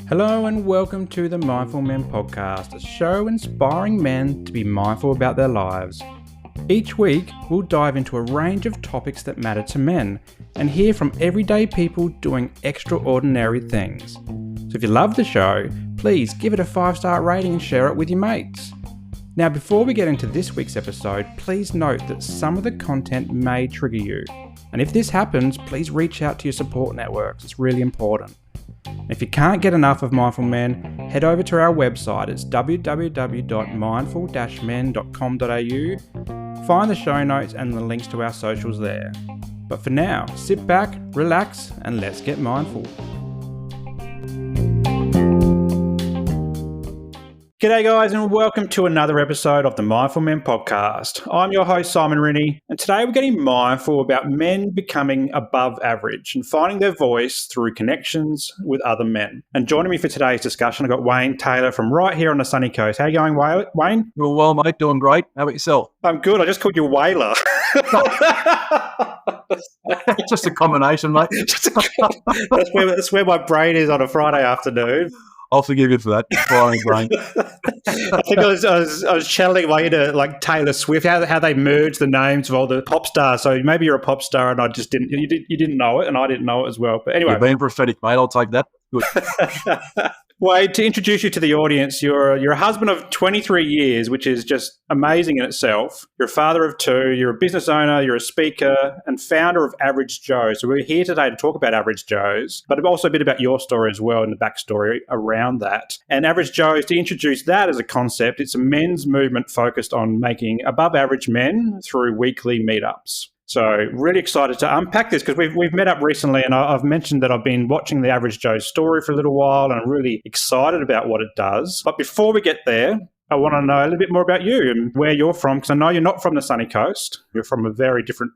Hello and welcome to the Mindful Men podcast, a show inspiring men to be mindful about their lives. Each week, we'll dive into a range of topics that matter to men and hear from everyday people doing extraordinary things. So if you love the show, please give it a 5-star rating and share it with your mates. Now, before we get into this week's episode, please note that some of the content may trigger you. And if this happens, please reach out to your support networks. It's really important. If you can't get enough of Mindful Men, head over to our website. It's www.mindful-men.com.au. Find the show notes and the links to our socials there. But for now, sit back, relax, and let's get mindful. G'day guys, and welcome to another episode of the Mindful Men podcast. I'm your host Simon Rinnie, and today we're getting mindful about men becoming above average and finding their voice through connections with other men. And joining me for today's discussion, I've got Wayne Taylor from right here on the sunny coast. How you going, Wayne? Doing well, mate. Doing great. How about yourself? I'm good. I just called you Whaler. Just a combination, mate. That's where my brain is on a Friday afternoon. I'll forgive you for that. Firing brain. I think I was channeling away to like Taylor Swift, how they merged the names of all the pop stars. So maybe you're a pop star, and I just didn't. You didn't know it, and I didn't know it as well. But anyway, You're being prophetic, mate. I'll take that. Good. Wade, to introduce you to the audience, you're a husband of 23 years, which is just amazing in itself. You're a father of 2, you're a business owner, you're a speaker and founder of Average Joe. So we're here today to talk about Average Joes, but also a bit about your story as well and the backstory around that. And Average Joes, to introduce that as a concept, it's a men's movement focused on making above average men through weekly meetups. So really excited to unpack this because we've met up recently, and I've mentioned that I've been watching the Average Joe story for a little while, and I'm really excited about what it does. But before we get there, I want to know a little bit more about you and where you're from, because I know you're not from the sunny coast. You're from a very different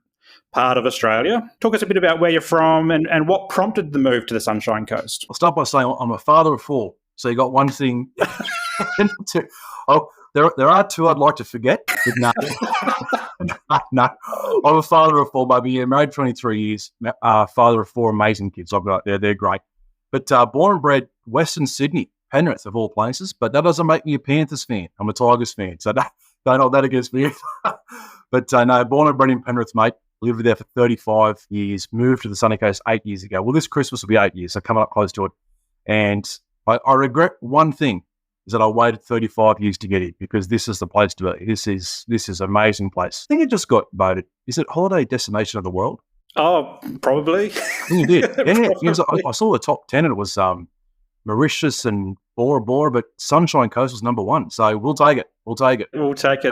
part of Australia. Talk us a bit about where you're from and what prompted the move to the Sunshine Coast. I'll start by saying I'm a father of 4. So you got one thing. There are 2 I'd like to forget. But no. No. I'm a father of 4, baby. Yeah, married 23 years. Father of 4 amazing kids I've got there. They're great. But born and bred Western Sydney, Penrith of all places. But that doesn't make me a Panthers fan. I'm a Tigers fan. So don't hold that against me. But no, born and bred in Penrith, mate. Lived there for 35 years. Moved to the sunny coast 8 years ago. Well, this Christmas will be 8 years. So coming up close to it. And I regret one thing. Is that I waited 35 years to get it because this is the place to be. This is an amazing place. I think it just got voted. Is it holiday destination of the world? Oh, probably. I think it did. Yeah, I saw the top 10 and it was Mauritius and Bora Bora, but Sunshine Coast was number 1. So we'll take it. We'll take it,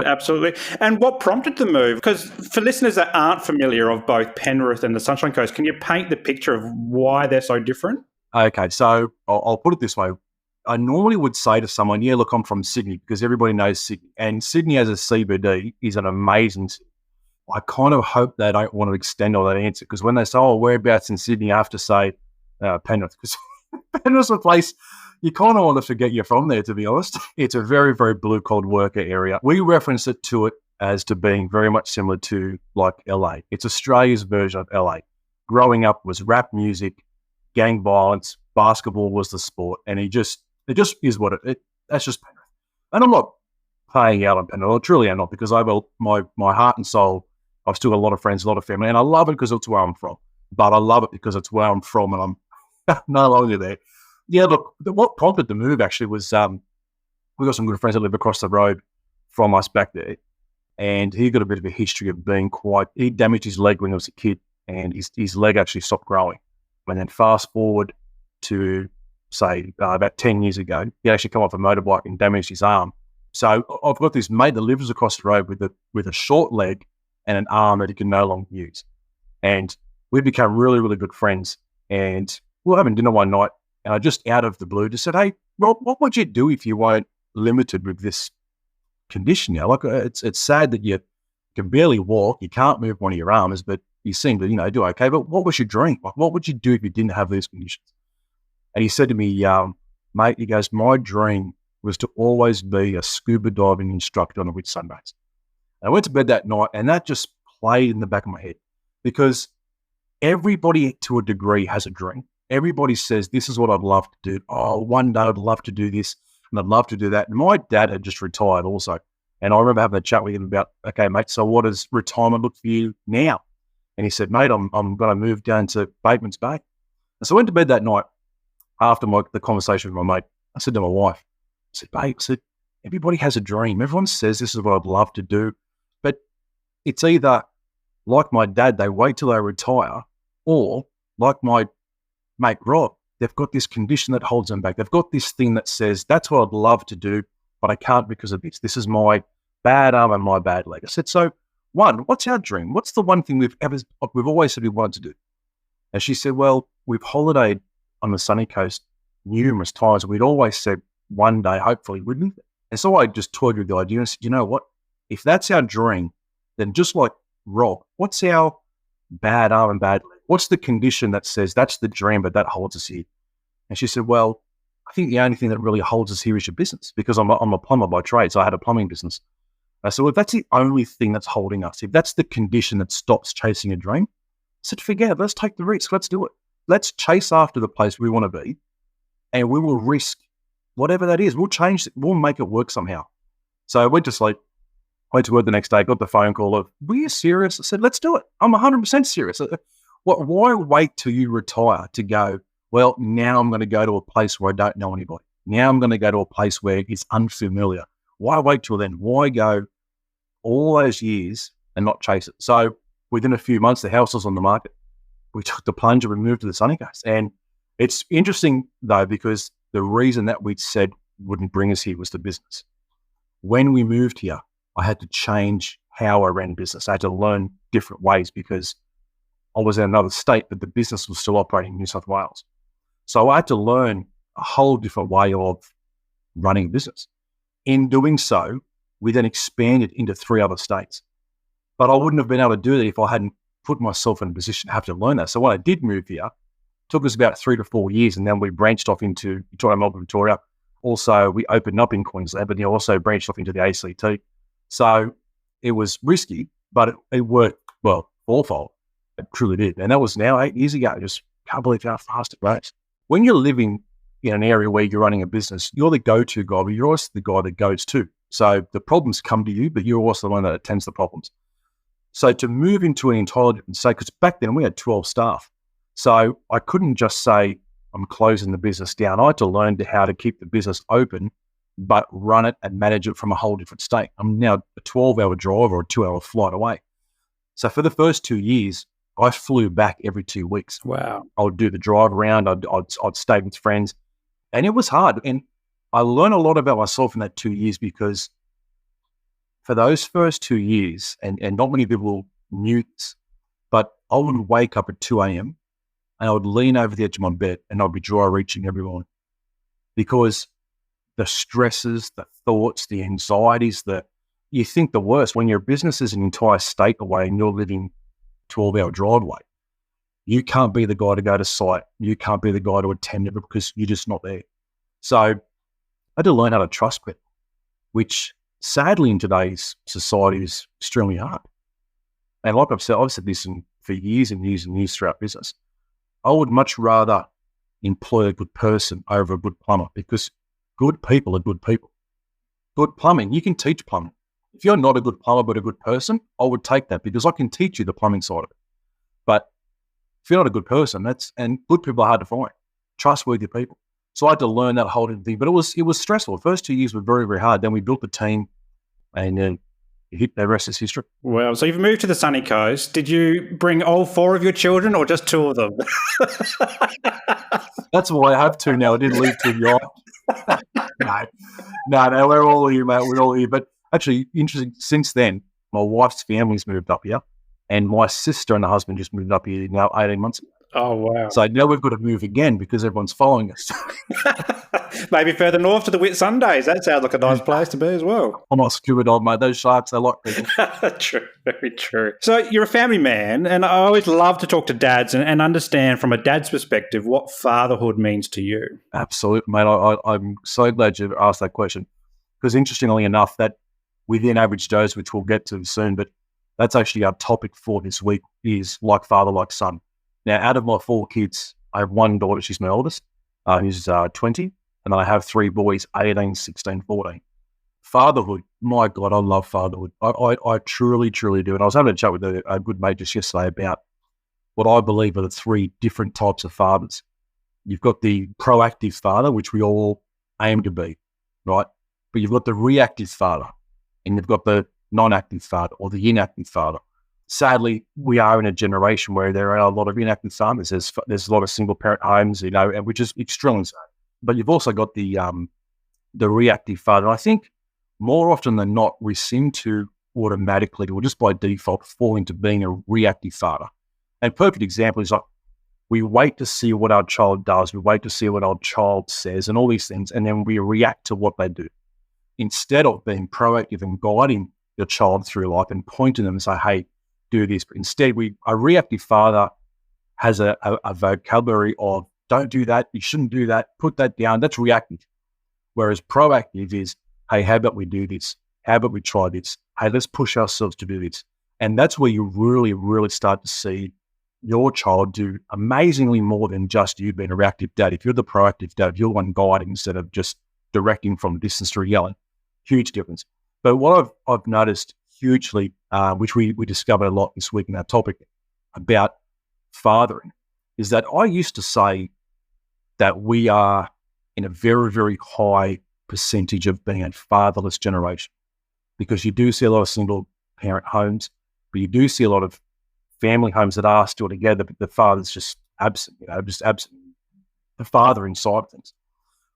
absolutely. And what prompted the move? Because for listeners that aren't familiar of both Penrith and the Sunshine Coast, can you paint the picture of why they're so different? Okay, so I'll put it this way. I normally would say to someone, yeah, look, I'm from Sydney because everybody knows Sydney. And Sydney as a CBD is an amazing city. I kind of hope they don't want to extend all that answer because when they say, oh, whereabouts in Sydney, I have to say Penrith because Penrith's a place you kind of want to forget you're from there, to be honest. It's a very, very blue-collar worker area. We reference it as to being very much similar to like LA. It's Australia's version of LA. Growing up was rap music, gang violence, basketball was the sport, and it just is what that's just Penrith. And I'm not playing out on Penrith. I truly am not because my heart and soul, I've still got a lot of friends, a lot of family, and I love it because it's where I'm from. But I love it because it's where I'm from and I'm no longer there. Yeah, look, what prompted the move actually was we got some good friends that live across the road from us back there, and he got a bit of a history of being he damaged his leg when he was a kid, and his leg actually stopped growing. And then fast forward to say about 10 years ago, he actually come off a motorbike and damaged his arm. So I've got this mate that lives across the road with a short leg and an arm that he can no longer use. And we've become really, really good friends. And we were having dinner one night, and I just out of the blue just said, hey, Rob, what would you do if you weren't limited with this condition now? Like it's sad that you can barely walk, you can't move one of your arms, but you seem to, do okay. But what was your dream? Like, what would you do if you didn't have these conditions? And he said to me, mate, he goes, my dream was to always be a scuba diving instructor on a Whitsundays. And I went to bed that night, and that just played in the back of my head because everybody to a degree has a dream. Everybody says, this is what I'd love to do. Oh, one day I'd love to do this and I'd love to do that. And my dad had just retired also. And I remember having a chat with him about, okay, mate, so what does retirement look for you now? And he said, mate, I'm going to move down to Bateman's Bay. And so I went to bed that night after the conversation with my mate. I said to my wife, I said, babe, everybody has a dream. Everyone says this is what I'd love to do. But it's either like my dad, they wait till they retire, or like my mate Rob, they've got this condition that holds them back. They've got this thing that says, that's what I'd love to do, but I can't because of this. This is my bad arm and my bad leg. I said, so one, what's our dream? What's the one thing we've always said we wanted to do? And she said, well, we've holidayed on the sunny coast numerous times. We'd always said one day, hopefully, we'd live there. And so I just toyed with the idea and said, you know what? If that's our dream, then just like Rob, what's our bad arm and bad leg? What's the condition that says that's the dream, but that holds us here? And she said, well, I think the only thing that really holds us here is your business, because I'm a plumber by trade. So I had a plumbing business. I said, well, if that's the only thing that's holding us, if that's the condition that stops chasing a dream, I said, forget it. Let's take the risk. Let's do it. Let's chase after the place we want to be, and we will risk whatever that is. We'll change it. We'll make it work somehow. So I went to sleep, went to work the next day, got the phone call of, were you serious? I said, let's do it. I'm 100% serious. Why wait till you retire to go, well, now I'm going to go to a place where I don't know anybody. Now I'm going to go to a place where it's unfamiliar. Why wait till then? Why go all those years and not chase it? So within a few months, the house was on the market. We took the plunge and we moved to the sunny coast. And it's interesting, though, because the reason that we'd said wouldn't bring us here was the business. When we moved here, I had to change how I ran business. I had to learn different ways because I was in another state, but the business was still operating in New South Wales. So I had to learn a whole different way of running a business. In doing so, we then expanded into 3 other states. But I wouldn't have been able to do that if I hadn't put myself in a position to have to learn that. So when I did move here, it took us about 3 to 4 years, and then we branched off into Victoria, Melbourne, Victoria. Also, we opened up in Queensland, but also branched off into the ACT. So it was risky, but it worked, well, fourfold. It truly did. And that was now 8 years ago. Just can't believe how fast it goes. When you're living in an area where you're running a business, you're the go-to guy, but you're also the guy that goes to. So the problems come to you, but you're also the one that attends the problems. So to move into an entirely different state, because back then we had 12 staff. So I couldn't just say, I'm closing the business down. I had to learn how to keep the business open, but run it and manage it from a whole different state. I'm now a 12-hour drive or a 2-hour flight away. So for the first 2 years, I flew back every 2 weeks. Wow. I would do the drive around. I'd stay with friends. And it was hard. And I learned a lot about myself in that 2 years, because for those first 2 years, and not many people knew this, but I would wake up at 2 a.m. and I would lean over the edge of my bed and I'd be dry reaching every morning, because the stresses, the thoughts, the anxieties, you think the worst. When your business is an entire state away and you're living 12-hour drive away, you can't be the guy to go to site. You can't be the guy to attend it because you're just not there. So I had to learn how to trust people, which sadly in today's society is extremely hard. And like I've said this for years and years and years throughout business. I would much rather employ a good person over a good plumber, because good people are good people. Good plumbing, you can teach plumbing. If you're not a good plumber but a good person, I would take that, because I can teach you the plumbing side of it. But if you're not a good person, and good people are hard to find, trustworthy people. So I had to learn that whole thing, but it was stressful. The first 2 years were very, very hard. Then we built the team, and the rest is history. Well, so you've moved to the sunny coast. Did you bring all 4 of your children, or just 2 of them? That's why I have 2 now. I didn't leave 2 yet. No, we're all here, mate. We're all here. But actually, interesting, since then, my wife's family's moved up here, and my sister and the husband just moved up here now 18 months ago. Oh, wow. So now we've got to move again because everyone's following us. Maybe further north to the Whitsundays. That sounds like a nice place to be as well. I'm not scuba dog, mate. Those sharks, they like people. True, very true. So you're a family man, and I always love to talk to dads and understand from a dad's perspective what fatherhood means to you. Absolutely, mate. I'm so glad you asked that question, because interestingly enough, that within Average Joe's, which we'll get to soon, but that's actually our topic for this week, is like father, like son. Now, out of my 4 kids, I have one daughter, she's my oldest, who's 20, and then I have 3 boys, 18, 16, 14. Fatherhood, my God, I love fatherhood. I truly, truly do. And I was having a chat with a good mate just yesterday about what I believe are the 3 different types of fathers. You've got the proactive father, which we all aim to be, right? But you've got the reactive father, and you've got the non-active father or the inactive father. Sadly, we are in a generation where there are a lot of inactive fathers. There's a lot of single-parent homes, and which is extremely sad. But you've also got the reactive father. I think more often than not, we seem to automatically or just by default fall into being a reactive father. And a perfect example is like we wait to see what our child does. We wait to see what our child says and all these things, and then we react to what they do. Instead of being proactive and guiding your child through life and pointing them and say, hey, do this. But instead, a reactive father has a vocabulary of don't do that, you shouldn't do that, put that down. That's reactive. Whereas proactive is, hey, how about we do this? How about we try this? Hey, let's push ourselves to do this. And that's where you really, really start to see your child do amazingly more than just you being a reactive dad. If you're the proactive dad, you're the one guiding instead of just directing from a distance through yelling. Huge difference. But what I've noticed hugely, which we discovered a lot this week in our topic about fathering, is that I used to say that we are in a very, very high percentage of being a fatherless generation, because you do see a lot of single parent homes, but you do see a lot of family homes that are still together, but the father's just absent, just absent, the father inside of things.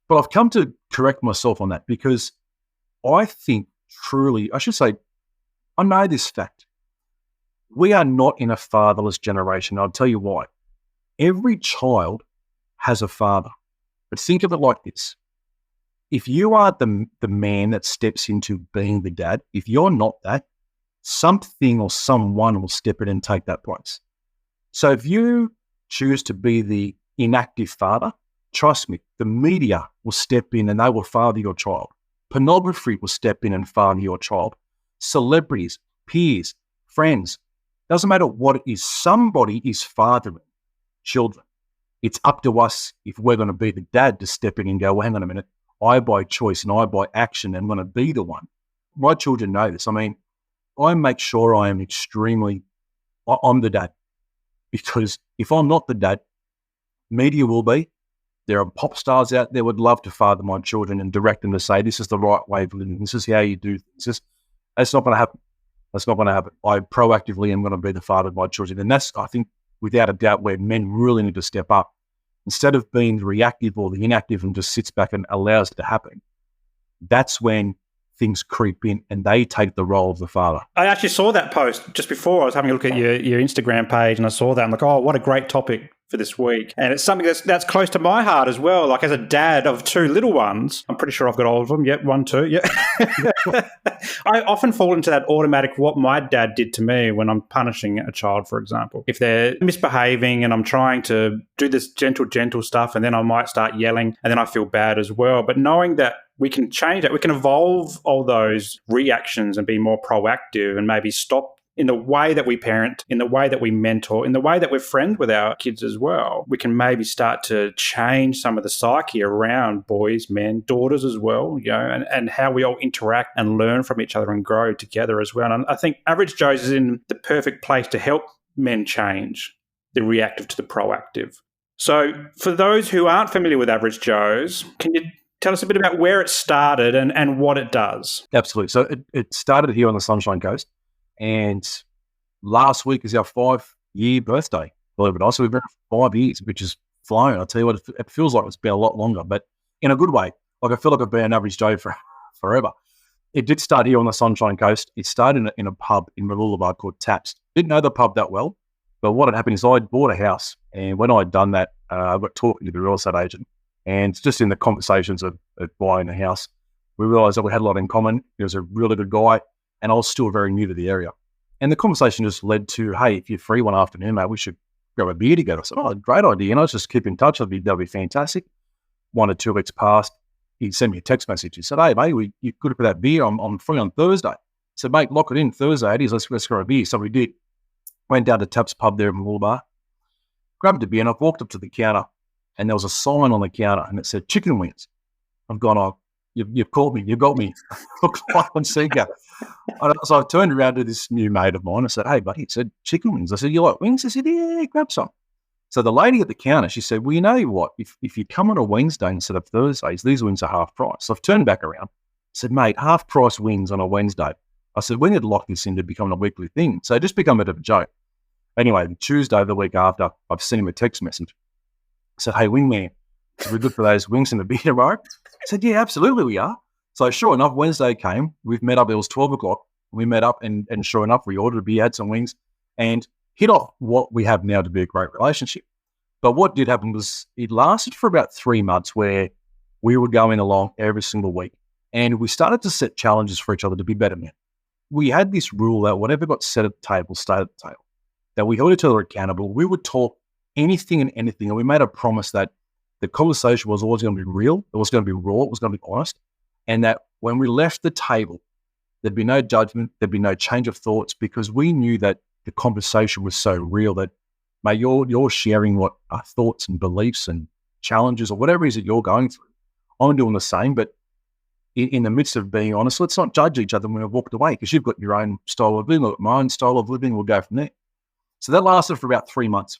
But I've come to correct myself on that, because I think truly, I should say, I know this fact. We are not in a fatherless generation. I'll tell you why. Every child has a father. But think of it like this. If you are the man that steps into being the dad, if you're not that, something or someone will step in and take that place. So if you choose to be the inactive father, trust me, the media will step in and they will father your child. Pornography will step in and father your child. Celebrities, peers, friends, doesn't matter what it is, somebody is fathering children. It's up to us if we're going to be the dad to step in and go, well, hang on a minute, I by choice and I by action am going to be the one. My children know this. I mean, I make sure I am I'm the dad, because if I'm not the dad, media will be. There are pop stars out there would love to father my children and direct them to say, this is the right way of living. This is how you do things. That's not going to happen. That's not going to happen. I proactively am going to be the father of my children. And that's, I think, without a doubt, where men really need to step up. Instead of being the reactive or the inactive and just sits back and allows it to happen, that's when things creep in and they take the role of the father. I actually saw that post just before. I was having a look at your Instagram page and I saw that. I'm like, oh, what a great topic for this week. And it's something that's close to my heart as well. Like, as a dad of 2 little ones, I'm pretty sure I've got all of them. Yep, 1, 2, yeah. I often fall into that automatic, what my dad did to me when I'm punishing a child, for example. If they're misbehaving and I'm trying to do this gentle stuff, and then I might start yelling and then I feel bad as well. But knowing that we can change it, we can evolve all those reactions and be more proactive and maybe stop in the way that we parent, in the way that we mentor, in the way that we're friends with our kids as well. We can maybe start to change some of the psyche around boys, men, daughters as well, and how we all interact and learn from each other and grow together as well. And I think Average Joe's is in the perfect place to help men change the reactive to the proactive. So for those who aren't familiar with Average Joe's, can you tell us a bit about where it started and what it does? Absolutely. So it started here on the Sunshine Coast. And last week is our 5-year birthday, believe it or not. So we've been 5 years, which is flown. I'll tell you what, it feels like it's been a lot longer, but in a good way. Like, I feel like I've been an Average Joe for forever. It did start here on the Sunshine Coast. It started in a pub in Mooloolaba called Taps. Didn't know the pub that well, but what had happened is I'd bought a house. And when I'd done that, I got talking to the real estate agent. And just in the conversations of buying a house, we realised that we had a lot in common. He was a really good guy. And I was still very new to the area. And the conversation just led to, hey, if you're free one afternoon, mate, we should grab a beer together. I said, oh, great idea. And I was just keep in touch. That'd be fantastic. 1 or 2 weeks passed. He sent me a text message. He said, hey, mate, you could have that beer. I'm free on Thursday. I said, mate, lock it in Thursday. It is. Let's grab a beer. So we did. Went down to Taps Pub there in Mooloolaba. grabbed a beer, and I've walked up to the counter, and there was a sign on the counter, and it said chicken wings. I've gone, oh, you've caught me, you've got me. Hook, line, and sinker. So I turned around to this new mate of mine. I said, hey, buddy, it said chicken wings. I said, you like wings? I said, yeah, grab some. So the lady at the counter, she said, well, you know what? If you come on a Wednesday instead of Thursdays, these wings are half price. So I've turned back around. I said, mate, half price wings on a Wednesday. I said, we need to lock this into becoming a weekly thing. So it just become a bit of a joke. Anyway, Tuesday of the week after, I've sent him a text message. I said, hey, wingman, are we good for those wings and the beer tomorrow? I said, yeah, absolutely we are. So sure enough, Wednesday came. We've met up. It was 12 o'clock. We met up and sure enough, we ordered a beer, had some wings, and hit off what we have now to be a great relationship. But what did happen was it lasted for about 3 months where we were going along every single week, and we started to set challenges for each other to be better men. We had this rule that whatever got said at the table stayed at the table, that we held each other accountable. We would talk anything and anything, and we made a promise that the conversation was always going to be real, it was going to be raw, it was going to be honest, and that when we left the table, there'd be no judgment, there'd be no change of thoughts, because we knew that the conversation was so real that, mate, you're sharing what are thoughts and beliefs and challenges or whatever it is that you're going through. I'm doing the same, but in the midst of being honest, let's not judge each other when we've walked away, because you've got your own style of living, I've got my own style of living, we'll go from there. So that lasted for about 3 months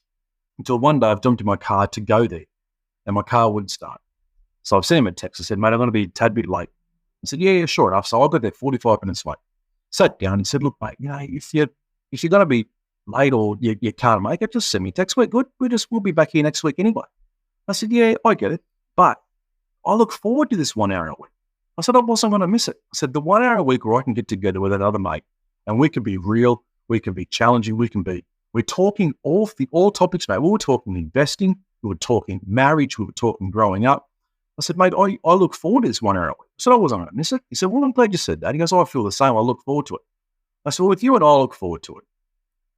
until one day I've jumped in my car to go there and my car wouldn't start. So I've sent him a text. I said, mate, I'm going to be a tad bit late. I said, yeah, sure enough. So I got there 45 minutes late. Sat down and said, look, mate, you know, if you're going to be late or you can't make it, just send me a text. We're good. We'll be back here next week anyway. I said, yeah, I get it. But I look forward to this 1 hour a week. I said, I wasn't going to miss it. I said, the 1 hour a week where I can get together with another mate and we can be real, we can be challenging, we're talking all topics, mate. We were talking investing, we were talking marriage, we were talking growing up. I said, mate, I look forward to this 1 hour a week. I said, I wasn't going to miss it. He said, well, I'm glad you said that. He goes, I feel the same. I look forward to it. I said, well, with you and I look forward to it.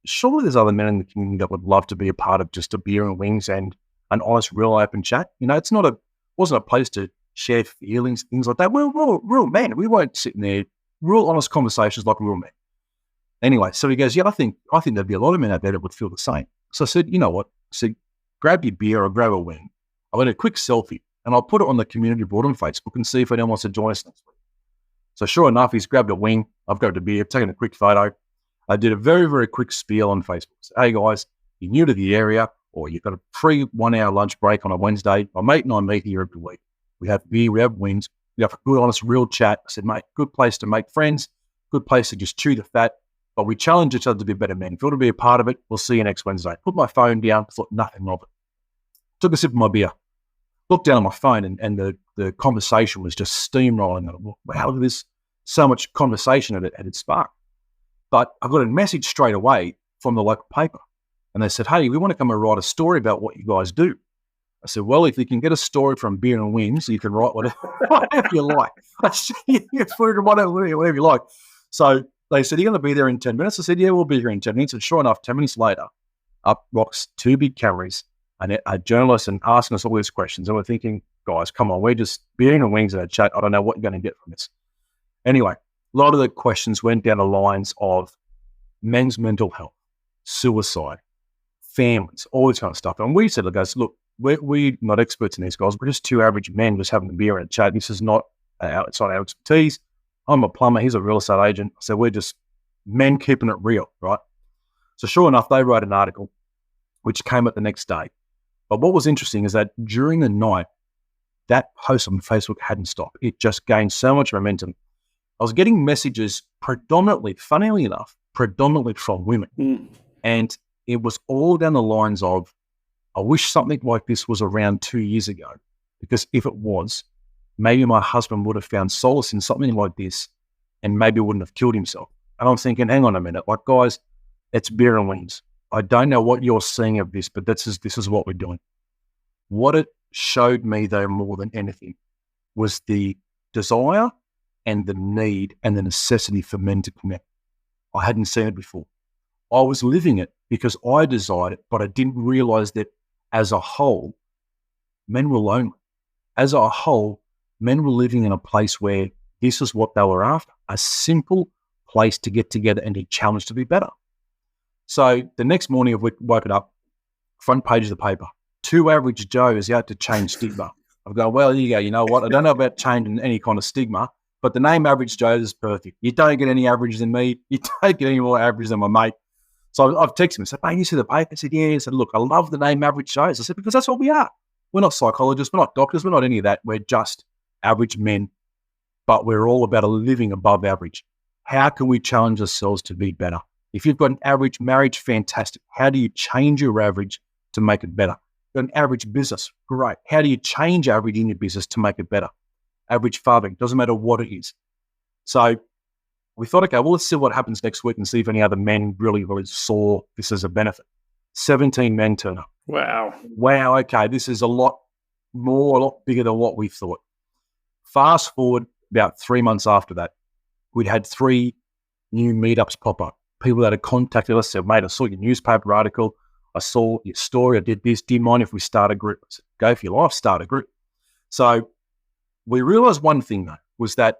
Surely there's other men in the community that would love to be a part of just a beer and wings and an honest, real open chat. You know, wasn't a place to share feelings, things like that. We're real men. We won't sit in there, real honest conversations like real men. Anyway, so he goes, yeah, I think there'd be a lot of men out there that would feel the same. So I said, you know what? I said, grab your beer or grab a wing. I went a quick selfie and I'll put it on the community board on Facebook and see if anyone wants to join us next week. So sure enough, he's grabbed a wing. I've grabbed a beer, taken a quick photo. I did a very, very quick spiel on Facebook. Said, hey guys, you're new to the area or you've got a free 1 hour lunch break on a Wednesday. My mate and I meet here every week. We have beer, we have wings, we have a good, honest, real chat. I said, mate, good place to make friends, good place to just chew the fat, but we challenge each other to be better men. If you want to be a part of it, we'll see you next Wednesday. Put my phone down, thought nothing of it. Took a sip of my beer, looked down at my phone, and the conversation was just steamrolling. Wow, look at this, so much conversation it had sparked. But I got a message straight away from the local paper, and they said, hey, we want to come and write a story about what you guys do. I said, well, if you can get a story from Beer and Wings, you can write whatever you like. Whatever you like. So they said, you're going to be there in 10 minutes. I said, yeah, we'll be here in 10 minutes. And sure enough, 10 minutes later, up rocks 2 big cameras and a journalist and asking us all these questions. And we're thinking, guys, come on, we're just Beer and Wings in a chat. I don't know what you're going to get from this. Anyway, a lot of the questions went down the lines of men's mental health, suicide, families, all this kind of stuff. And we said, guys, look, we're not experts in these, guys. We're just 2 average men just having a beer and a chat. This is not it's not our expertise. I'm a plumber. He's a real estate agent. So we're just men keeping it real, right? So sure enough, they wrote an article which came out the next day. But what was interesting is that during the night, that post on Facebook hadn't stopped. It just gained so much momentum. I was getting messages predominantly, funnily enough, predominantly from women. And it was all down the lines of, I wish something like this was around 2 years ago, because if it was, maybe my husband would have found solace in something like this and maybe wouldn't have killed himself. And I'm thinking, hang on a minute, like, guys, it's Beer and Wings. I don't know what you're seeing of this, but this is what we're doing. What it showed me, though, more than anything, was the desire and the need and the necessity for men to connect. I hadn't seen it before. I was living it because I desired it, but I didn't realize that as a whole, men were lonely. As a whole, men were living in a place where this is what they were after, a simple place to get together and be challenged to be better. So the next morning, I woke it up. front page of the paper. 2 average Joes out to change stigma. I've gone, well, there you go. You know what? I don't know about changing any kind of stigma, but the name Average Joe is perfect. You don't get any average than me. You don't get any more average than my mate. So I've texted him and said, mate, you see the paper? I said, yeah. I said, look, I love the name Average Joes. I said, because that's what we are. We're not psychologists. We're not doctors. We're not any of that. We're just average men, but we're all about a living above average. How can we challenge ourselves to be better? If you've got an average marriage, fantastic. How do you change your average to make it better? Got an average business, great. How do you change average in your business to make it better? Average fathering, doesn't matter what it is. So we thought, okay, well, let's see what happens next week and see if any other men really saw this as a benefit. 17 men turn up. Wow. Wow, okay, this is a lot bigger than what we thought. Fast forward about 3 months after that, we'd had 3 new meetups pop up. People that had contacted us said, mate, I saw your newspaper article. I saw your story. I did this. Do you mind if we start a group? I said, go for your life, start a group. So we realized one thing, though, was that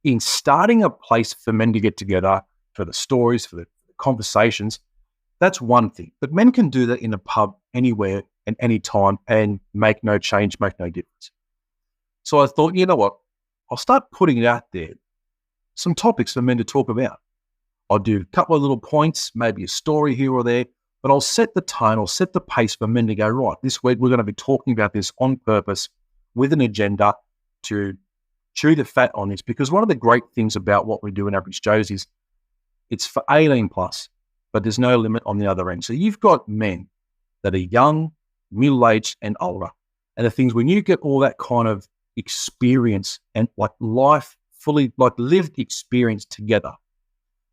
in starting a place for men to get together, for the stories, for the conversations, that's one thing. But men can do that in a pub anywhere and any time and make no change, make no difference. So I thought, you know what? I'll start putting it out there, some topics for men to talk about. I'll do a couple of little points, maybe a story here or there, but I'll set the tone, I'll set the pace for men to go, right, this week we're going to be talking about this on purpose with an agenda to chew the fat on this. Because one of the great things about what we do in Average Joes is it's for 18 plus, but there's no limit on the other end. So you've got men that are young, middle-aged and older. And the things, when you get all that kind of experience and like life, fully like lived experience together,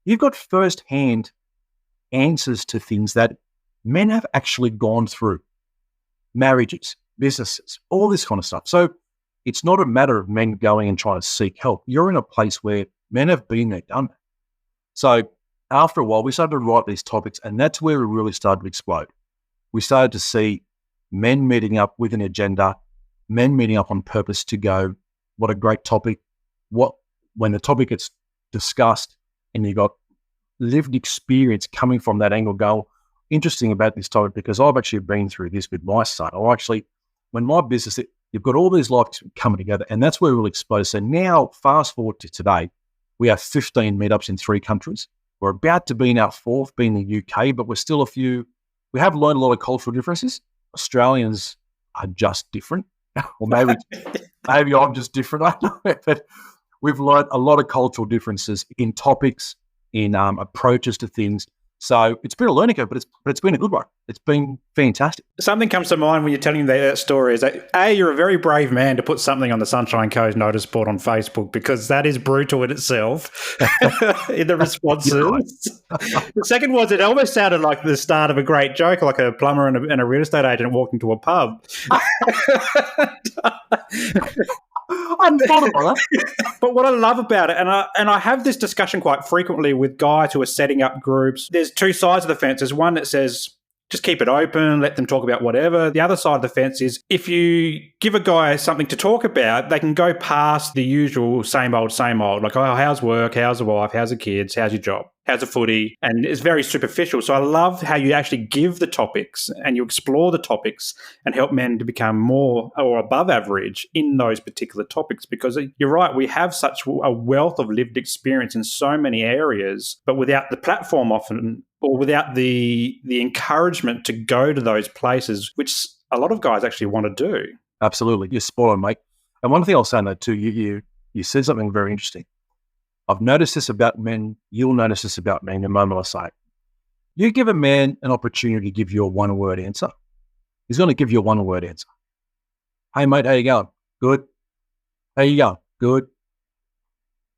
you've got first-hand answers to things that men have actually gone through. Marriages, businesses, all this kind of stuff. So it's not a matter of men going and trying to seek help. You're in a place where men have been there, done that. So after a while, we started to write these topics, and that's where we really started to explode. We started to see men meeting up with an agenda, men meeting up on purpose to go, what a great topic. When the topic gets discussed and you got lived experience coming from that angle, go, interesting about this topic, because I've actually been through this with my son. Or actually, when my business, you've got all these lives coming together, and that's where we'll explode. So now, fast forward to today, we have 15 meetups in 3 countries. We're about to be in our 4th, being the UK, but we're still we have learned a lot of cultural differences. Australians are just different, or maybe I'm just different. I don't know, but we've learned a lot of cultural differences in topics, in approaches to things. So it's been a learning curve, but it's been a good one. It's been fantastic. Something comes to mind when you're telling that story is that, A, you're a very brave man to put something on the Sunshine Coast notice board on Facebook, because that is brutal in itself in the responses. The second was, it almost sounded like the start of a great joke, like a plumber and a real estate agent walked into a pub. But what I love about it, and I have this discussion quite frequently with guys who are setting up groups, there's 2 sides of the fence. There's one that says, just keep it open, let them talk about whatever. The other side of the fence is, if you give a guy something to talk about, they can go past the usual same old, like, oh, how's work, how's the wife, how's the kids, how's your job, how's the footy? And it's very superficial. So I love how you actually give the topics and you explore the topics and help men to become more or above average in those particular topics. Because you're right, we have such a wealth of lived experience in so many areas, but without the platform often, or without the encouragement to go to those places, which a lot of guys actually want to do. Absolutely. You're spot on, mate. And one thing I'll say, though, too, you said something very interesting. I've noticed this about men. You'll notice this about me in the moment I say it. You give a man an opportunity to give you a one-word answer. He's going to give you a one-word answer. Hey, mate, how you going? Good. How you going? Good.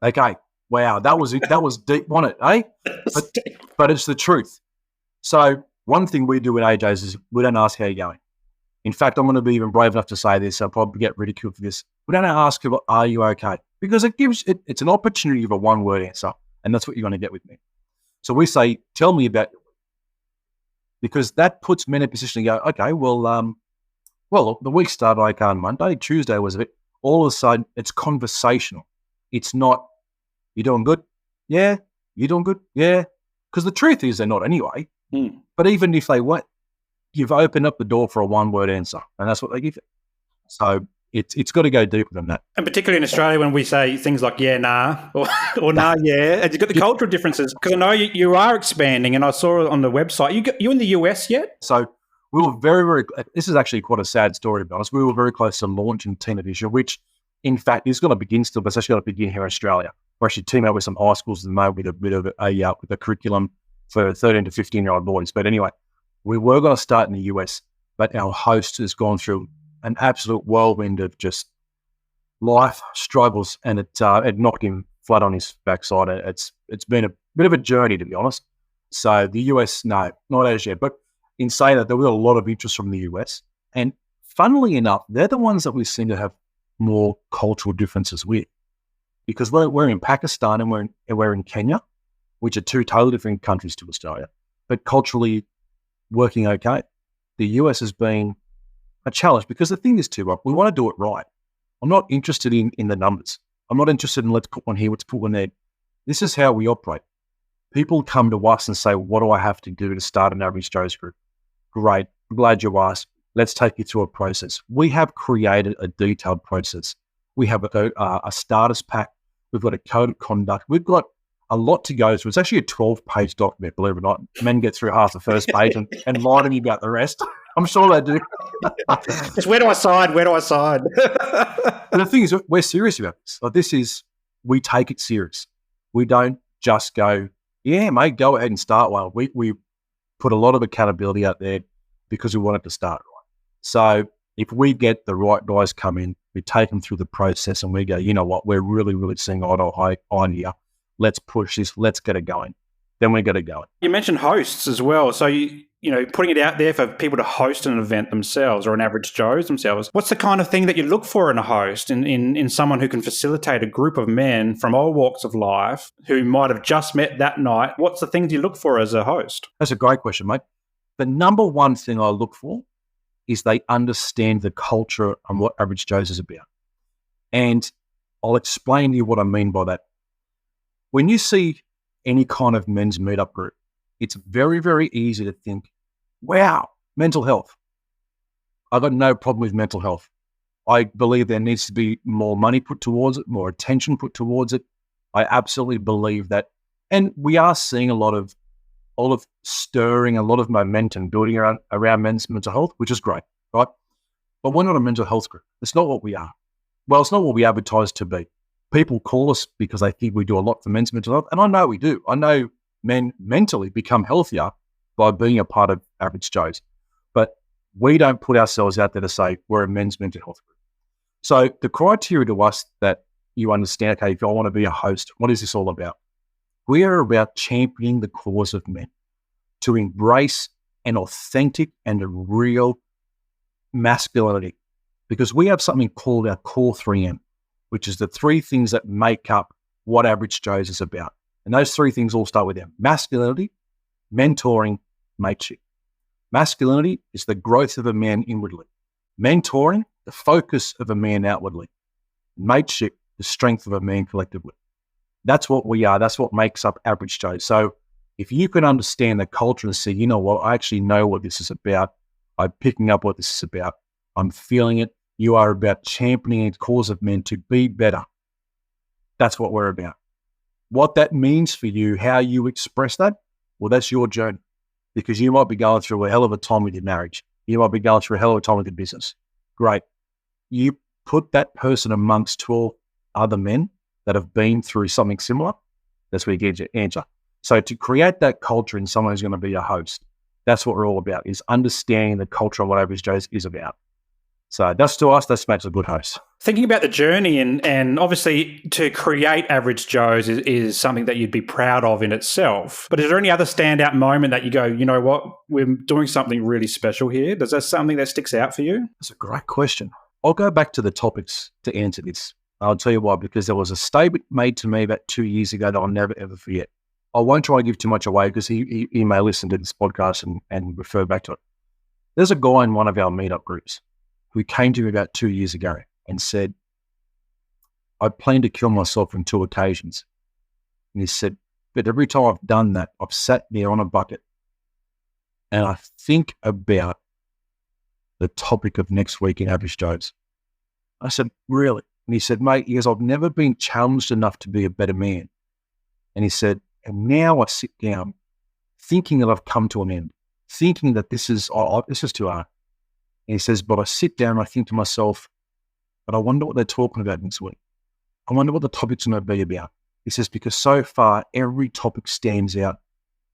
Okay. Wow, that was deep, wasn't it, eh? But it's the truth. So one thing we do in AJ's is we don't ask how you're going. In fact, I'm going to be even brave enough to say this. I'll probably get ridiculed for this. We don't ask, are you okay? Because it's an opportunity of a one-word answer, and that's what you're going to get with me. So we say, tell me about your week. Because that puts men in a position to go, okay, well, the week started okay on Monday. Tuesday was a bit, all of a sudden, it's conversational. It's not, you doing good? Yeah. You doing good? Yeah. Because the truth is they're not anyway. But even if they weren't, you've opened up the door for a one-word answer, and that's what they give you. So it's got to go deeper than that. And particularly in Australia, when we say things like "yeah, nah" or "nah, yeah," and you've got the cultural differences. Because I know you are expanding, and I saw it on the website. You in the US yet? So we were very, very. This is actually quite a sad story, to be honest. We were very close to launching Teen Edition, which, in fact, is going to begin still, but it's actually going to begin here in Australia. We're actually teaming up with some high schools at the moment with a bit of with a curriculum for 13 to 15-year-old boys. But anyway, we were going to start in the US, but our host has gone through an absolute whirlwind of just life struggles, and it knocked him flat on his backside. It's been a bit of a journey, to be honest. So the US, no, not as yet. But in saying that, there was a lot of interest from the US, and funnily enough, they're the ones that we seem to have more cultural differences with, because we're in Pakistan and we're in Kenya, which are two totally different countries to Australia, but culturally working okay. The US has been a challenge, because the thing is too, Rob, we want to do it right. I'm not interested in the numbers. I'm not interested in let's put one here, let's put one there. This is how we operate. People come to us and say, what do I have to do to start an Average Joe's group? Great. I'm glad you asked. Let's take you through a process. We have created a detailed process. We have a status pack. We've got a code of conduct. We've got a lot to go through. It's actually a 12-page document, believe it or not. Men get through half the first page and lie to me about the rest. I'm sure they do. Just where do I sign? Where do I sign? But the thing is, we're serious about this. Like, we take it serious. We don't just go, yeah, mate, go ahead and start one. We put a lot of accountability out there because we want it to start right. So if we get the right guys come in, we take them through the process and we go, you know what, we're really, really seeing eye to eye here. Let's push this. Let's get it going. Then we get it going. You mentioned hosts as well. So putting it out there for people to host an event themselves, or an Average Joe's themselves. What's the kind of thing that you look for in a host, in someone who can facilitate a group of men from all walks of life who might have just met that night? What's the things you look for as a host? That's a great question, mate. The number one thing I look for is they understand the culture and what Average Joe's is about. And I'll explain to you what I mean by that. When you see any kind of men's meetup group, it's very, very easy to think, wow, mental health. I've got no problem with mental health. I believe there needs to be more money put towards it, more attention put towards it. I absolutely believe that. And we are seeing a lot of stirring, a lot of momentum building around men's mental health, which is great, right? But we're not a mental health group. It's not what we are. Well, it's not what we advertise to be. People call us because they think we do a lot for men's mental health. And I know we do. I know men mentally become healthier by being a part of Average Joe's. But we don't put ourselves out there to say we're a men's mental health group. So the criteria to us that you understand, okay, if I want to be a host, what is this all about? We are about championing the cause of men to embrace an authentic and a real masculinity, because we have something called our core 3M, which is the three things that make up what Average Joe's is about. And those three things all start with M: masculinity, mentoring, mateship. Masculinity is the growth of a man inwardly. Mentoring, the focus of a man outwardly. Mateship, the strength of a man collectively. That's what we are. That's what makes up Average Joe's. So if you can understand the culture and say, you know what, I actually know what this is about. I'm picking up what this is about. I'm feeling it. You are about championing the cause of men to be better. That's what we're about. What that means for you, how you express that, well, that's your journey, because you might be going through a hell of a time with your marriage. You might be going through a hell of a time with your business. Great. You put that person amongst 12 other men that have been through something similar. That's where you get your answer. So to create that culture in someone who's going to be a host, that's what we're all about, is understanding the culture of what Average Joe's is about. So that's to us, that makes a good host. Thinking about the journey, and obviously to create Average Joe's is something that you'd be proud of in itself. But is there any other standout moment that you go, you know what, we're doing something really special here? Is there something that sticks out for you? That's a great question. I'll go back to the topics to answer this. I'll tell you why, because there was a statement made to me about 2 years ago that I'll never, ever forget. I won't try to give too much away because he may listen to this podcast and refer back to it. There's a guy in one of our meetup groups who came to me about 2 years ago and said, I plan to kill myself on 2 occasions. And he said, but every time I've done that, I've sat there on a bucket and I think about the topic of next week in Average Joe's. I said, really? And he said, mate, he goes, I've never been challenged enough to be a better man. And he said, and now I sit down thinking that I've come to an end, thinking that this is too hard. And he says, but I sit down and I think to myself, but I wonder what they're talking about next week. I wonder what the topic's going to be about. He says, because so far, every topic stands out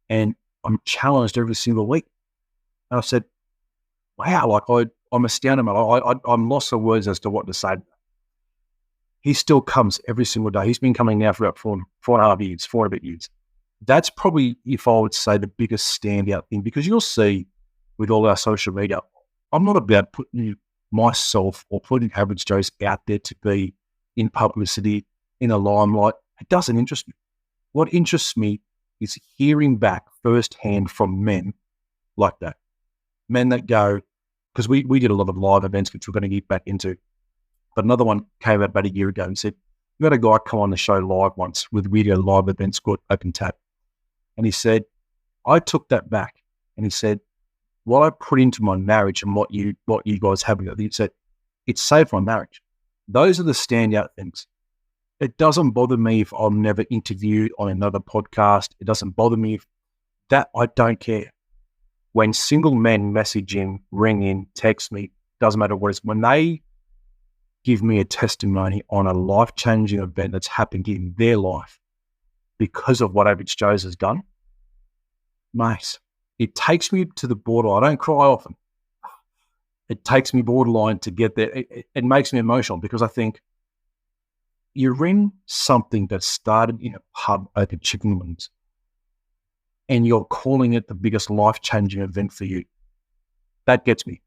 and I'm challenged every single week. And I said, wow, like I'm astounded, man. I'm lost for words as to what to say. He still comes every single day. He's been coming now for about 4.5 years, 4.5 years. That's probably, if I would say, the biggest standout thing, because you'll see with all our social media, I'm not about putting myself or putting Average Joe's out there to be in publicity, in a limelight. It doesn't interest me. What interests me is hearing back firsthand from men like that. Men that go, because we did a lot of live events, which we're going to get back into. But another one came out about a year ago and said, we had a guy come on the show live once with video live events called Open Tap. And he said, I took that back. And he said, what I put into my marriage and what you guys have, he said, it saved my marriage. Those are the standout things. It doesn't bother me if I'm never interviewed on another podcast. It doesn't bother me if that, I don't care. When single men message in, ring in, text me, doesn't matter what it is, when they give me a testimony on a life-changing event that's happened in their life because of what Average Joe's has done, mate, it takes me to the borderline. I don't cry often. It takes me borderline to get there. It makes me emotional because I think you're in something that started in a pub over chicken wings and you're calling it the biggest life-changing event for you. That gets me.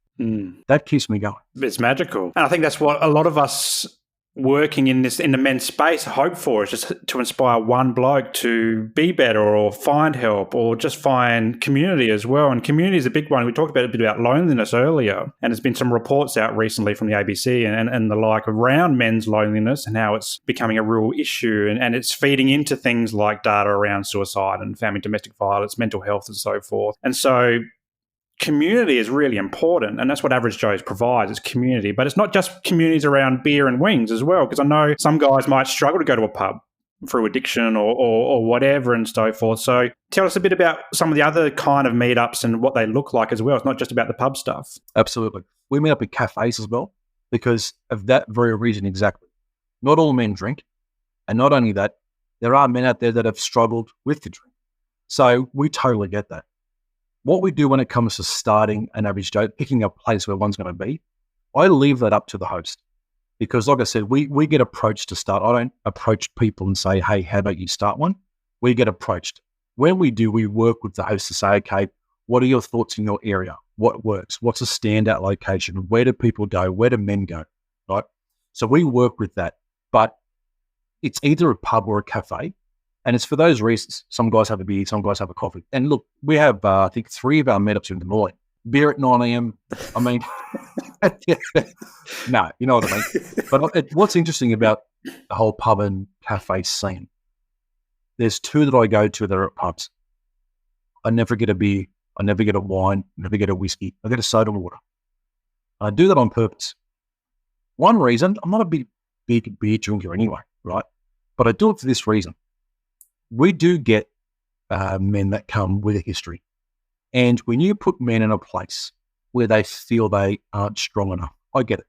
That keeps me going. It's magical. And I think that's what a lot of us working in the men's space hope for, is just to inspire one bloke to be better or find help or just find community as well. And community is a big one. We talked about a bit about loneliness earlier, and there's been some reports out recently from the ABC and the like around men's loneliness and how it's becoming a real issue, and it's feeding into things like data around suicide and family domestic violence, mental health and so forth. And so community is really important, and that's what Average Joe's provides, is community. But it's not just communities around beer and wings as well, because I know some guys might struggle to go to a pub through addiction or whatever and so forth. So tell us a bit about some of the other kind of meetups and what they look like as well. It's not just about the pub stuff. Absolutely. We meet up at cafes as well because of that very reason exactly. Not all men drink, and not only that, there are men out there that have struggled with the drink. So we totally get that. What we do when it comes to starting an Average Joe, picking a place where one's going to be, I leave that up to the host. Because like I said, we get approached to start. I don't approach people and say, hey, how about you start one? We get approached. When we do, we work with the host to say, okay, what are your thoughts in your area? What works? What's a standout location? Where do people go? Where do men go? Right? So we work with that. But it's either a pub or a cafe. And it's for those reasons. Some guys have a beer, some guys have a coffee. And look, we have, I think, 3 of our meetups in the morning. Beer at 9 a.m. I mean, no, you know what I mean. But what's interesting about the whole pub and cafe scene, there's 2 that I go to that are at pubs. I never get a beer, I never get a wine, I never get a whiskey. I get a soda water. I do that on purpose. One reason, I'm not a big beer drinker anyway, right? But I do it for this reason. We do get men that come with a history. And when you put men in a place where they feel they aren't strong enough, I get it.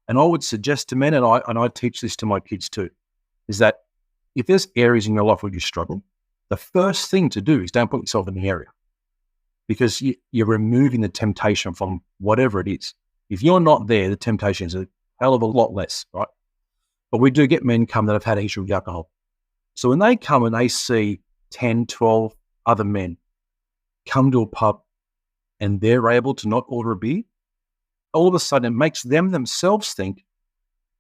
And I would suggest to men, and I teach this to my kids too, is that if there's areas in your life where you struggle, the first thing to do is don't put yourself in the area, because you're removing the temptation from whatever it is. If you're not there, the temptation is a hell of a lot less, right? But we do get men come that have had a history with alcohol. So when they come and they see 10, 12 other men come to a pub and they're able to not order a beer, all of a sudden it makes them themselves think,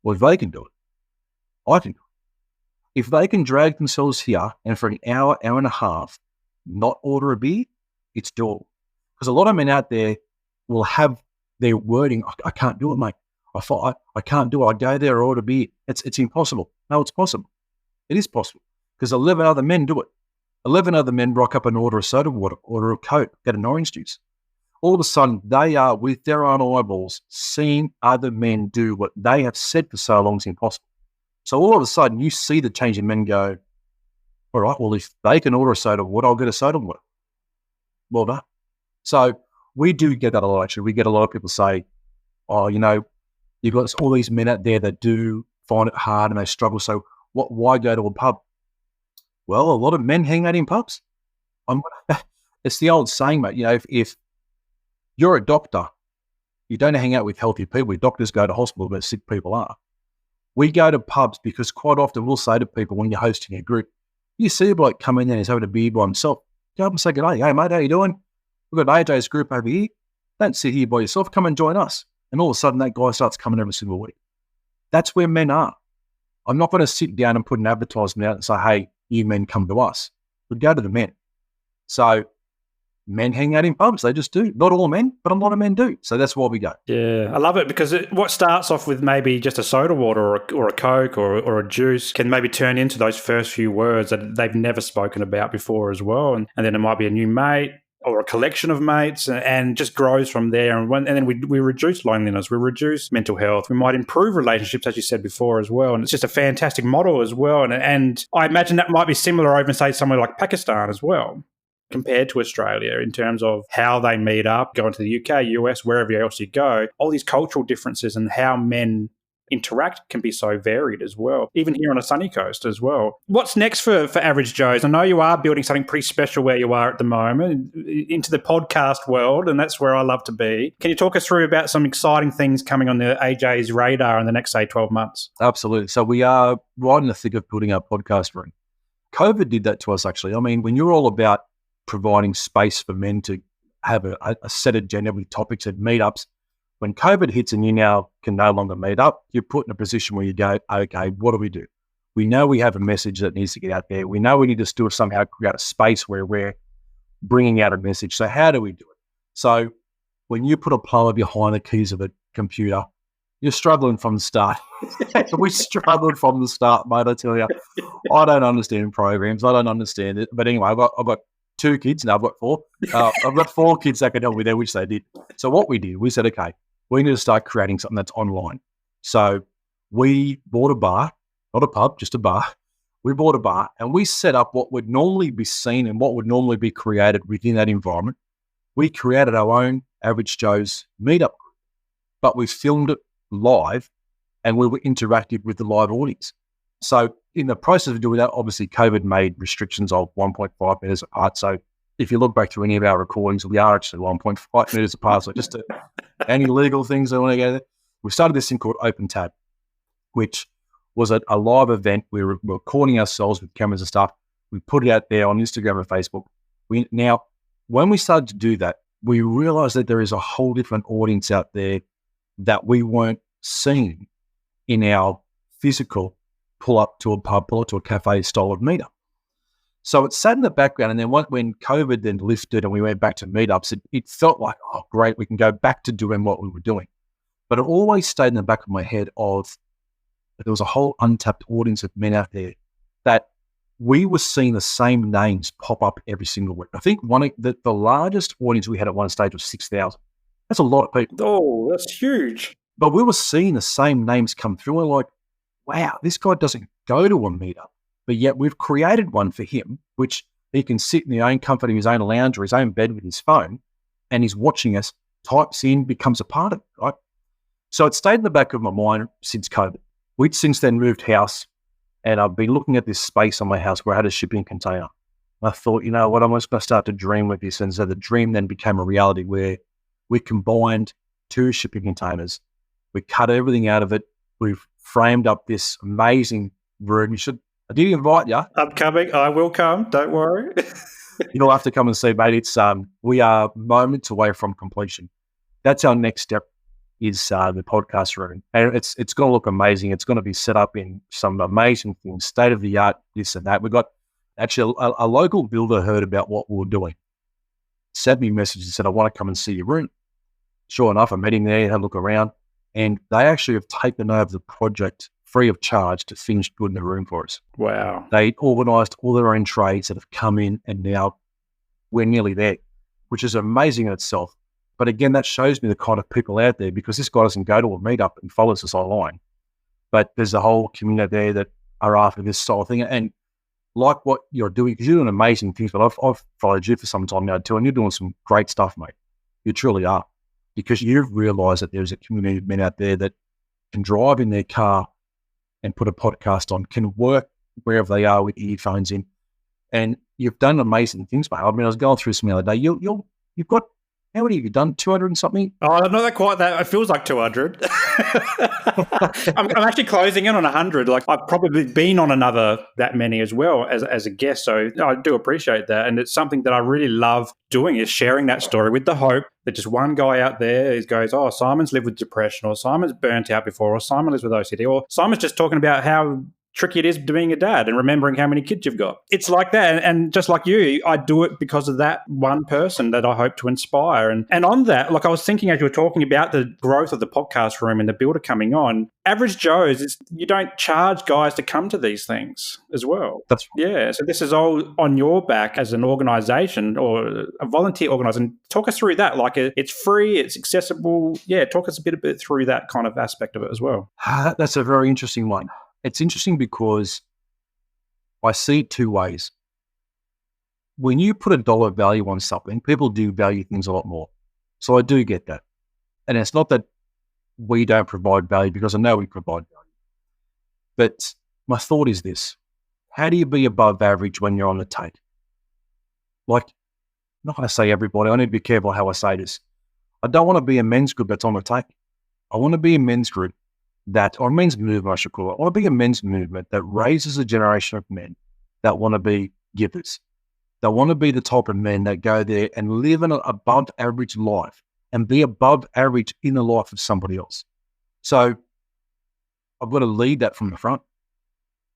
well, if they can do it, I can do it. If they can drag themselves here and for an hour, hour and a half, not order a beer, it's doable. Because a lot of men out there will have their wording, I can't do it, mate. I can't do it. I go there, I order beer. It's impossible. No, it's possible. It is possible because 11 other men do it. 11 other men rock up and order a soda water, order a Coke, get an orange juice. All of a sudden, they are, with their own eyeballs, seeing other men do what they have said for so long is impossible. So all of a sudden, you see the change in men go, all right, well, if they can order a soda water, I'll get a soda water. Well done. So we do get that a lot, actually. We get a lot of people say, oh, you've got all these men out there that do find it hard and they struggle. So why go to a pub? Well, a lot of men hang out in pubs. It's the old saying, mate. If you're a doctor, you don't hang out with healthy people. Doctors go to hospital where sick people are. We go to pubs because quite often we'll say to people when you're hosting a group, you see a bloke come in there and he's having a beer by himself. Go up and say, good day. Hey, mate, how you doing? We've got AJ's group over here. Don't sit here by yourself. Come and join us. And all of a sudden, that guy starts coming every single week. That's where men are. I'm not going to sit down and put an advertisement out and say, hey, you men come to us. We'd go to the men. So men hang out in pubs. They just do. Not all men, but a lot of men do. So that's why we go. Yeah, I love it because what starts off with maybe just a soda water or a Coke or a juice can maybe turn into those first few words that they've never spoken about before as well. And then it might be a new mate or a collection of mates and just grows from there. And then we reduce loneliness, we reduce mental health, we might improve relationships, as you said before as well. And it's just a fantastic model as well. And I imagine that might be similar over, say, somewhere like Pakistan as well, compared to Australia in terms of how they meet up, going to the UK, US, wherever else you go. All these cultural differences and how men interact can be so varied as well, even here on a sunny coast as well. What's next for Average Joes? I know you are building something pretty special where you are at the moment, into the podcast world, and that's where I love to be. Can you talk us through about some exciting things coming on the AJ's radar in the next, say, 12 months? Absolutely. So we are right in the thick of building our podcast room. COVID did that to us, actually. I mean, when you're all about providing space for men to have a set agenda with topics and meetups, when COVID hits and you now can no longer meet up, you're put in a position where you go, okay, what do we do? We know we have a message that needs to get out there. We know we need to still somehow create a space where we're bringing out a message. So how do we do it? So when you put a plumber behind the keys of a computer, you're struggling from the start. We struggled from the start, mate, I tell you. I don't understand programs. I don't understand it. But anyway, I've got 2 kids. Now I've got 4. I've got 4 kids that can help me there, which they did. So what we did, we said, okay, we need to start creating something that's online. So we bought a bar, not a pub, just a bar. We bought a bar and we set up what would normally be seen and what would normally be created within that environment. We created our own Average Joe's meetup group, but we filmed it live and we were interactive with the live audience. So in the process of doing that, obviously COVID made restrictions of 1.5 meters apart. So if you look back through any of our recordings, we are actually 1.5 meters apart. So just any legal things I want to go there. We started this thing called Open Tab, which was a live event. We were recording ourselves with cameras and stuff. We put it out there on Instagram and Facebook. Now, when we started to do that, we realized that there is a whole different audience out there that we weren't seeing in our physical pull up to a pub, pull up to a cafe style of meetup. So it sat in the background, and then when COVID then lifted and we went back to meetups, it felt like, oh, great, we can go back to doing what we were doing. But it always stayed in the back of my head of there was a whole untapped audience of men out there that we were seeing the same names pop up every single week. I think the largest audience we had at one stage was 6,000. That's a lot of people. Oh, that's huge. But we were seeing the same names come through. We're like, wow, this guy doesn't go to a meetup, but yet we've created one for him, which he can sit in the own comfort of his own lounge or his own bed with his phone, and he's watching us, types in, becomes a part of it, right? So it stayed in the back of my mind since COVID. We'd since then moved house, and I've been looking at this space on my house where I had a shipping container. I thought, you know what, I'm just going to start to dream with this. And so the dream then became a reality where we combined 2 shipping containers. We cut everything out of it. We've framed up this amazing room. I did invite you. I'm coming. I will come. Don't worry. You'll have to come and see, mate. We are moments away from completion. That's our next step, is the podcast room. And it's going to look amazing. It's going to be set up in some amazing things, state of the art, this and that. We've got actually a local builder heard about what we were doing, sent me a message and said, I want to come and see your room. Sure enough, I met him there, had a look around, and they actually have taken over the project free of charge to finish good in the room for us. Wow. They organised all their own trades that have come in, and now we're nearly there, which is amazing in itself. But again, that shows me the kind of people out there, because this guy doesn't go to a meetup and follows us online. But there's a whole community there that are after this style of thing. And like what you're doing, because you're doing amazing things, but I've followed you for some time now too, and you're doing some great stuff, mate. You truly are. Because you've realised that there's a community of men out there that can drive in their car and put a podcast on, can work wherever they are with earphones in. And you've done amazing things, mate. I mean, I was going through some the other day. You've got, how many have you done? 200 and something? Oh, not quite that. It feels like 200. I'm actually closing in on 100. Like, I've probably been on another that many as well as a guest. So I do appreciate that. And it's something that I really love doing, is sharing that story with the hope that just one guy out there goes, oh, Simon's lived with depression, or Simon's burnt out before, or Simon lives with OCD, or Simon's just talking about how tricky it is being a dad and remembering how many kids you've got. It's like that. And just like you, I do it because of that one person that I hope to inspire. And on that, like I was thinking as you were talking about the growth of the podcast room and the builder coming on, Average Joe's, you don't charge guys to come to these things as well. That's right. Yeah. So this is all on your back as an organisation or a volunteer organisation. Talk us through that. Like, it's free, it's accessible. Yeah, talk us a bit through that kind of aspect of it as well. That's a very interesting one. It's interesting because I see it two ways. When you put a dollar value on something, people do value things a lot more. So I do get that. And it's not that we don't provide value, because I know we provide value. But my thought is this: how do you be above average when you're on the take? Like, I'm not going to say everybody. I need to be careful how I say this. I don't want to be a men's group that's on the take. I want to be a men's group or men's movement, I should call it. I want to be a men's movement that raises a generation of men that want to be givers. They want to be the type of men that go there and live an above average life and be above average in the life of somebody else. So I've got to lead that from the front.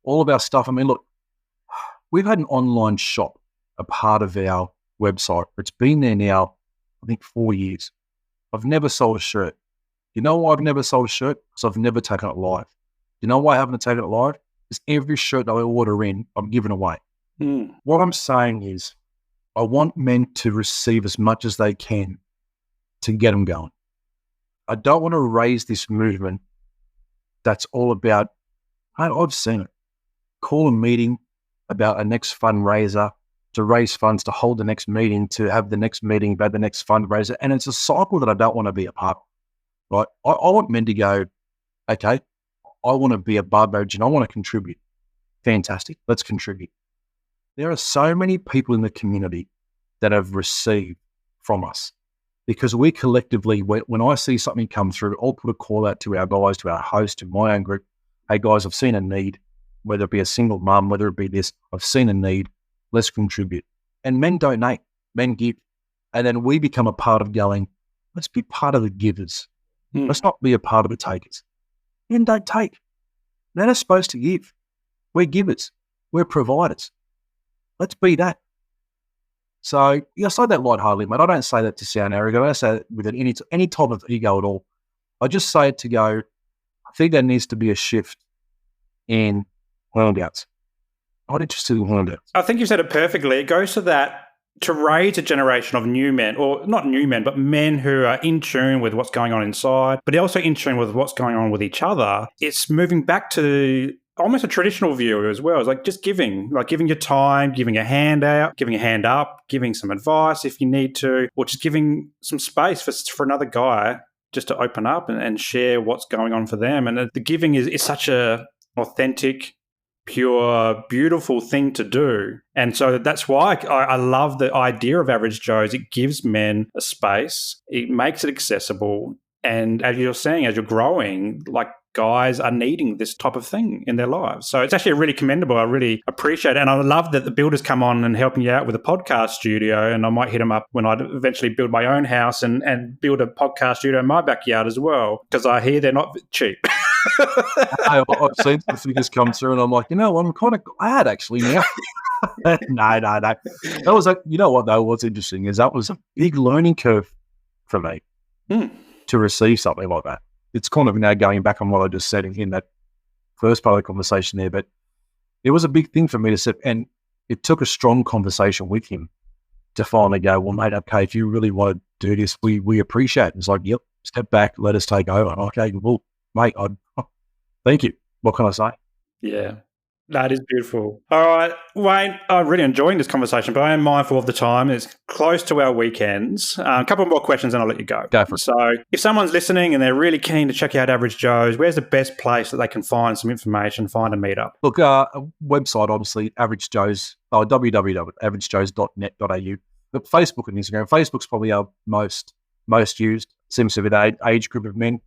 All of our stuff, I mean, look, we've had an online shop, a part of our website. It's been there now, I think, 4 years. I've never sold a shirt. You know why I've never sold a shirt? Because I've never taken it live. You know why I haven't taken it live? Because every shirt that I order in, I'm giving away. What I'm saying is, I want men to receive as much as they can to get them going. I don't want to raise this movement that's all about, I've seen it. Call a meeting about a next fundraiser, to raise funds, to hold the next meeting, to have the next meeting about the next fundraiser. And it's a cycle that I don't want to be a part of. Right? I want men to go, okay, I want to be above average and I want to contribute. Fantastic. Let's contribute. There are so many people in the community that have received from us, because we collectively, when I see something come through, I'll put a call out to our guys, to our host, to my own group. Hey guys, I've seen a need, whether it be a single mum, whether it be this, I've seen a need. Let's contribute. And men donate, men give. And then we become a part of going, let's be part of the givers. Let's not be a part of the takers. Men don't take. Men are supposed to give. We're givers. We're providers. Let's be that. So, I say that lightheartedly, mate. I don't say that to sound arrogant. I don't say that with any type of ego at all. I just say it to go, I think there needs to be a shift in handouts. I'm not interested in handouts. I think you said it perfectly. It goes to that, to raise a generation of new men, or not new men, but men who are in tune with what's going on inside, but also in tune with what's going on with each other. It's moving back to almost a traditional view as well. It's like just giving your time, giving a hand out, giving a hand up, giving some advice if you need to, or just giving some space for another guy just to open up and share what's going on for them. And the giving is such a authentic, pure, beautiful thing to do. And so that's why I love the idea of Average Joe's. It gives men a space. It makes it accessible. And as you're saying, as you're growing, like, guys are needing this type of thing in their lives. So it's actually really commendable. I really appreciate it. And I love that the builders come on and helping you out with a podcast studio. And I might hit them up when I eventually build my own house and build a podcast studio in my backyard as well, because I hear they're not cheap. I've seen the figures come through and I'm like, I'm kind of glad actually now. No. That was what's interesting is that was a big learning curve for me to receive something like that. It's kind of now going back on what I just said in that first part of the conversation there, but it was a big thing for me to sit, and it took a strong conversation with him to finally go, well, mate, okay, if you really want to do this, we appreciate it. It's like, yep, step back, let us take over. Okay, well, mate, thank you. What can I say? Yeah. That is beautiful. All right, Wayne, I'm really enjoying this conversation, but I am mindful of the time. It's close to our weekends. A couple more questions and I'll let you go. Go for it. So if someone's listening and they're really keen to check out Average Joe's, where's the best place that they can find some information, find a meetup? Look, a website, obviously, Average Joe's, www.averagejoes.net.au. But Facebook and Instagram. Facebook's probably our most used. Seems to be the age group of men.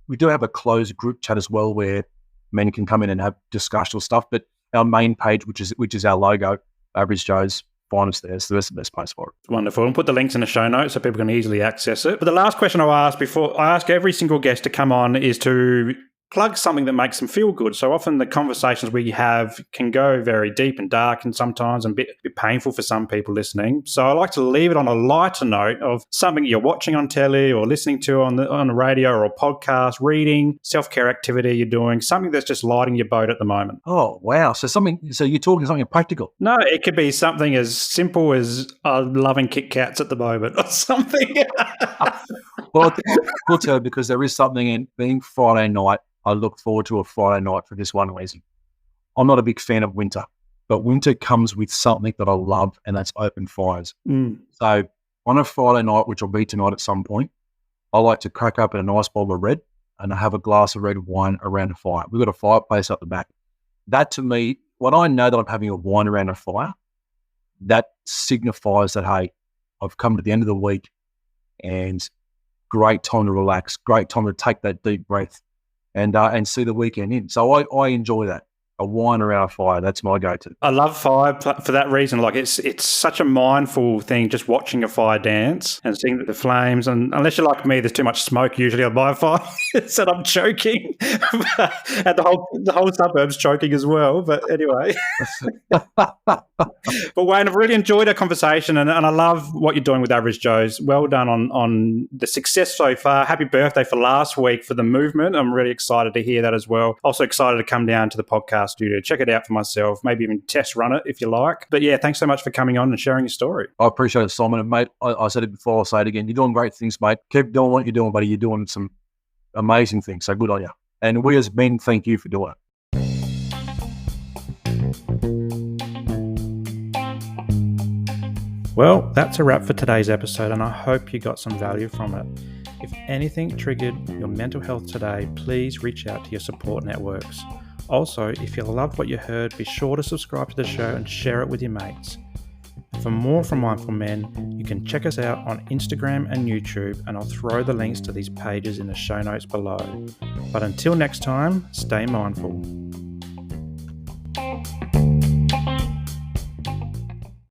We do have a closed group chat as well where men can come in and have discussion stuff, but our main page, which is our logo, Average Joe's, find us there. So that's the best place for it. Wonderful. And put the links in the show notes so people can easily access it. But the last question I ask every single guest to come on is to plug something that makes them feel good. So often the conversations we have can go very deep and dark and sometimes a bit painful for some people listening. So I like to leave it on a lighter note of something you're watching on telly or listening to on the radio or a podcast, reading, self-care activity you're doing, something that's just lighting your boat at the moment. Oh, wow. So you're talking something practical. No, it could be something as simple as loving Kit Kats at the moment or something. Well, I'll tell you, because there is something in being Friday night. I look forward to a Friday night for this one reason. I'm not a big fan of winter, but winter comes with something that I love, and that's open fires. So on a Friday night, which will be tonight at some point, I like to crack open a nice bottle of red and I have a glass of red wine around the fire. We've got a fireplace up the back. That to me, when I know that I'm having a wine around a fire, that signifies that, hey, I've come to the end of the week and great time to relax, great time to take that deep breath and see the weekend in. So I enjoy that. A wine around a fire, that's my go-to. I love fire for that reason. Like it's such a mindful thing, just watching a fire dance and seeing the flames. And unless you're like me, there's too much smoke usually on my fire, so I'm choking. And the whole suburb's choking as well. But anyway. But Wayne, I've really enjoyed our conversation and I love what you're doing with Average Joe's. Well done on the success so far. Happy birthday for last week for the movement. I'm really excited to hear that as well. Also excited to come down to the podcast studio, check it out for myself, maybe even test run it if you like. But yeah, thanks so much for coming on and sharing your story. I appreciate it, Simon. And mate, I said it before, I'll say it again. You're doing great things, mate. Keep doing what you're doing, buddy. You're doing some amazing things. So good on you. And we as men, thank you for doing it. Well, that's a wrap for today's episode, and I hope you got some value from it. If anything triggered your mental health today, please reach out to your support networks. Also, if you loved what you heard, be sure to subscribe to the show and share it with your mates. For more from Mindful Men, you can check us out on Instagram and YouTube, and I'll throw the links to these pages in the show notes below. But until next time, stay mindful.